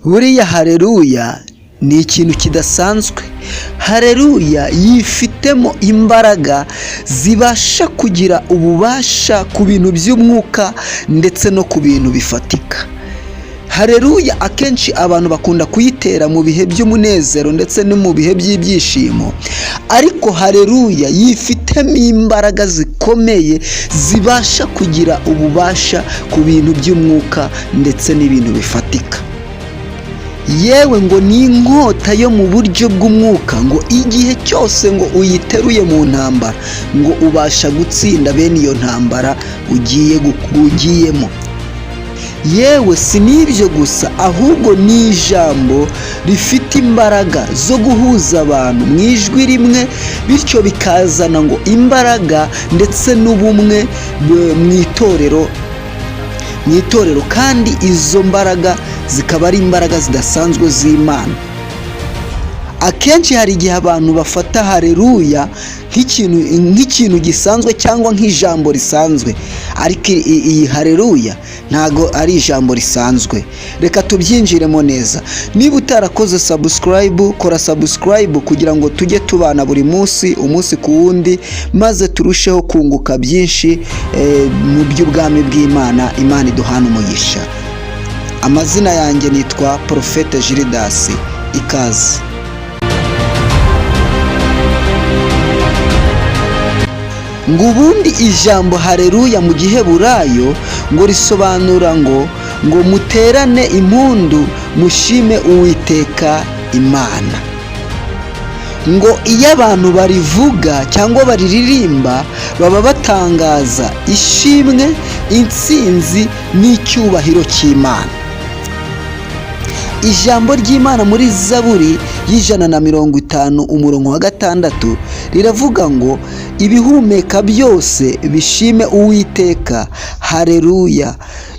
buriya haleluya ni ikintu kidasanzwe. Haleluya yifitemo imbaraga zibasha kugira ububasha ku bintu by'umwuka ndetse no ku bintu bifatika. Haleluya akenshi abantu bakunda kuyitera mu bihe by'umunezero ndetse no mu bihe by'ibyishimo, ariko haleluya yifitemo imbaraga zikomeye zibasha kugira ububasha ku bintu by'umwuka ndetse n'ibintu bifatika. Yewe ngo ni inkota yo mu buryo bw'umwuka, ngo igihe cyose ngo uyiteruye mu ntambara ngo ubasha gutsinda bene iyo ntambara ugiyemo. Yewe si n'ibyo gusa, ahubwo ni ijambo rifite imbaraga zo guhuza abantu mu ijwi rimwe, bityo bikazana ngo imbaraga ndetse n'ubumwe mu itorero, kandi izo mbaraga zikaba ari imbaraga zidasanzwe z'Imana. Akenshi hari igihe abantu bafata haleluya nk'ikintu gisanzwe cyangwa nk'ijambo risanzwe, ariko iyi haleluya ntago ari ijambo risanzwe. Reka tubyinjiremo neza. Niba utarakoze subscribe, kora subscribe kugira ngo tujye tubana buri munsi umunsi ku wundi, maze turusheho kunguka byinshi mu by'ubwami bw'Imana. Imana iduhana umugisha. Amazina yanjye nitwa Prophète Gildas. Ikaze. Ngo ubundi ijambo haleluya mu giheburayo ngo risobanura ngo muterane impundu mushime Uwiteka Imana. Ngo iyo abantu barivuga cyangwa bariririmba baba batangaza ishimwe, intsinzi n'icyubahiro cy'Imana. Ijambo ry'Imana muri Zaburi y'150 umurongo wa 6 riravuga ngo ibihumeka byose bishime Uwiteka. Haleluya.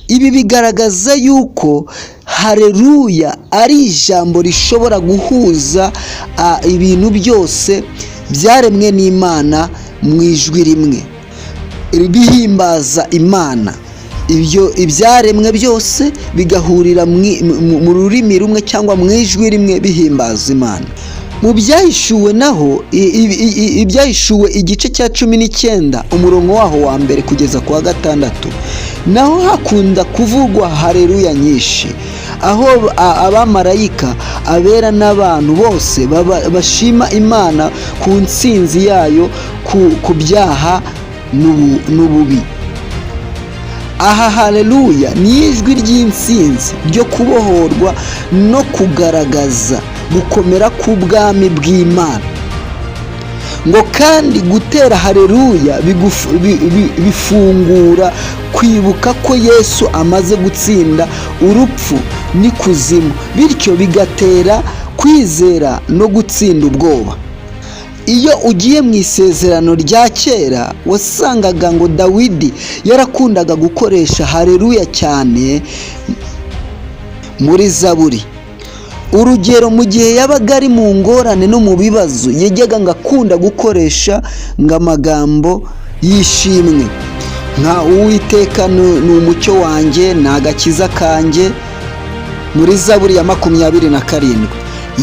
Ibi bigaragaza yuko haleluya ari ijambo rishobora guhuza ibintu byose byaremwe n'Imana mu ijwi rimwe, bihimbaza Imana. Ibyo ibyaremwe byose bigahurira mu rurimi rumwe cyangwa mu ijwi rimwe bihimbaza Imana. Mu byahishuwe naho, ibyahishuwe igice cya 19 umurongo waho wa mbere kugeza ku wa 6, naho hakunda kuvugwa haleluya nyinshi, aho abamarayika, abera n'abantu bose bashima Imana ku ntsinzi yayo ku byaha n'ububi. Aha haleluya ni ijwi ry'intsinzi ryo kubohorwa no kugaragaza gukomera k'ubwami bw'Imana. Ngo kandi gutera haleluya bifungura kwibuka ko Yesu amaze gutsinda urupfu n'ikuzimu, bityo bigatera kwizera no gutsinda ubwoba. Iyo ugiye mu isezerano rya kera wasangaga ngo Dawidi yarakundaga gukoresha haleluya cyane muri Zaburi. Urugero, mu gihe yabaga ari mu ngorane no mu bibazo, yajyaga ngo akunda gukoresha ngo amagambo yishimwe nka Uwiteka ni umucyo wanjye, ni agakiza kanjye, muri Zaburi ya 27.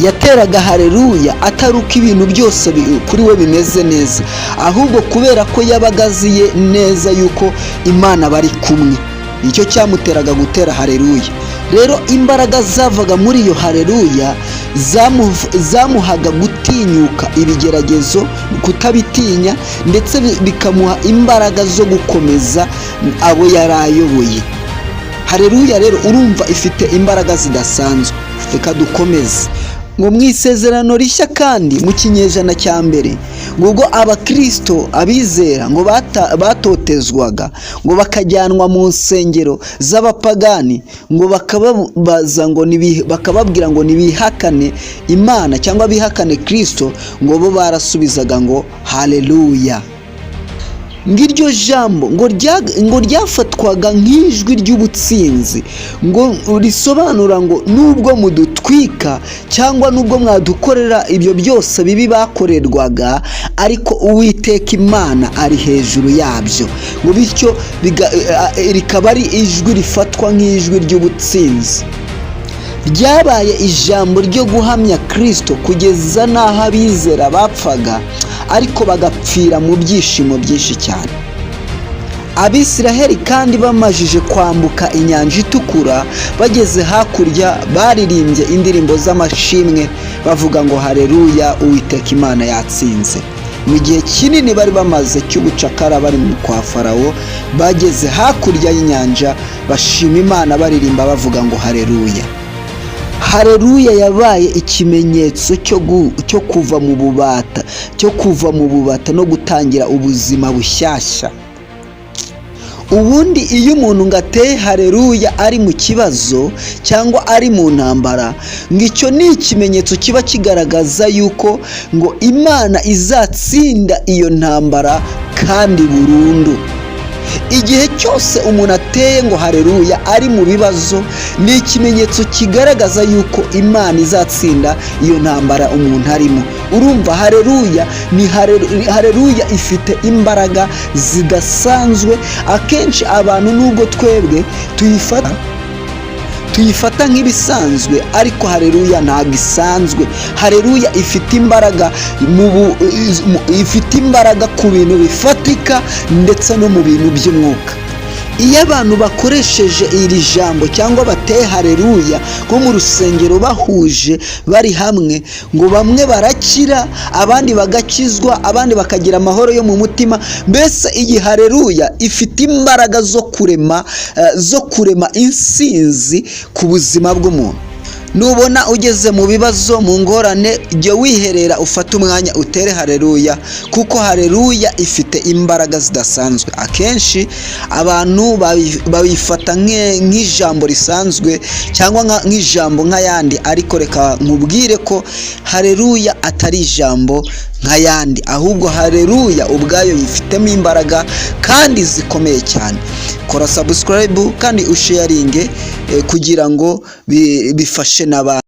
Yateraga haleluya atari uko ibintu byose kuri we bimeze neza, ahubwo kubera ko yabaga aziye neza yuko Imana bari kumwe, nicyo cyamuteraga gutera haleluya. Rero imbaraga zavaga muri iyo haleluya zamuhaga gutinyuka ibigeragezo, kutabitinya, ndetse bikamuha imbaraga zo gukomeza abo yarayoboye. Haleluya rero urumva ifite imbaraga zidasanzwe. Reka dukomeze. Ngo mu isezerano rishya kandi mu kinyejana cya mbere, ngo abakristo abizera ngo batotezwaga, ngo bakajyanwa mu nsengero z'abapagani, ngo bakababaza ngo bakababwira ngo nibihakane Imana cyangwa bihakane Kristo, ngo bo barasubizaga ngo haleluya. Ngiryo jambo ngo ryafatwaga nk'ijwi ry'ubutsinzi, ngo risobanura ngo nubwo mudutwika cyangwa nubwo mwadukorera ibyo byose bibi bakorerwaga, ariko Uwiteka Imana ari hejuru yabyo. Ngo bityo rikaba ari ijwi rifatwa nk'ijwi ry'ubutsinzi. ryabaye ijambo ryo guhamya Kristo kugeza n'aho abizera bapfaga ariko bagapfira mu byishimo byinshi cyane. Abisiraheli kandi bamajije kwambuka inyanja itukura, bageze hakurya baririmbye indirimbo z'amashimwe bavuga ngo haleluya, Uwiteka Imana yatsinze. Mu gihe kinini bari bamaze cy'ubucakara bari kwa Farawo, bageze hakurya y'inyanja bashima Imana baririmba bavuga ngo haleluya. Haleluya yabaye ikimenyetso cyo kuva mu bubata no gutangira ubuzima bushyashya. Ubundi iyo umuntu ngo ateye haleluya ari mu kibazo cyangwa ari mu ntambara, ngo icyo ni ikimenyetso kiba kigaragaza yuko ngo Imana izatsinda iyo ntambara kandi burundu. Igihe cyose umuntu ateye ngo haleluya ari mu bibazo, ni ikimenyetso kigaragaza yuko Imana izatsinda iyo ntambara umuntu arimo. Urumva haleluya ifite imbaraga zidasanzwe. Akenshi abantu nubwo twebwe tuyifata nk'ibisanzwe, ariko haleluya ntabwo isanzwe. Haleluya ifite imbaraga ku bintu bifatika ndetse no mu bintu by'umwuka. Iyo abantu bakoresheje iri jambo cyangwa bateye haleluya nko mu rusengero bahuje bari hamwe, ngo bamwe barakira, abandi bagakizwa, abandi bakagira amahoro yo mu mutima. Mbese iyi haleluya ifite imbaraga zo kurema insinzi ku buzima bw'umuntu. Nubona ugeze mu bibazo, mu ngorane, jya wiherera ufate umwanya utere haleluya, kuko haleluya ifite imbaraga zidasanzwe. Akenshi abantu babifata nk'ijambo risanzwe cyangwa nk'ijambo nk'ayandi, ariko reka nkubwire ko haleluya atari ijambo nk'ayandi, ahubwo haleluya ubwayo yifitemo imbaraga kandi zikomeye cyane. Kora subscribe kandi usharinge kugira ngo bifashe n'abandi.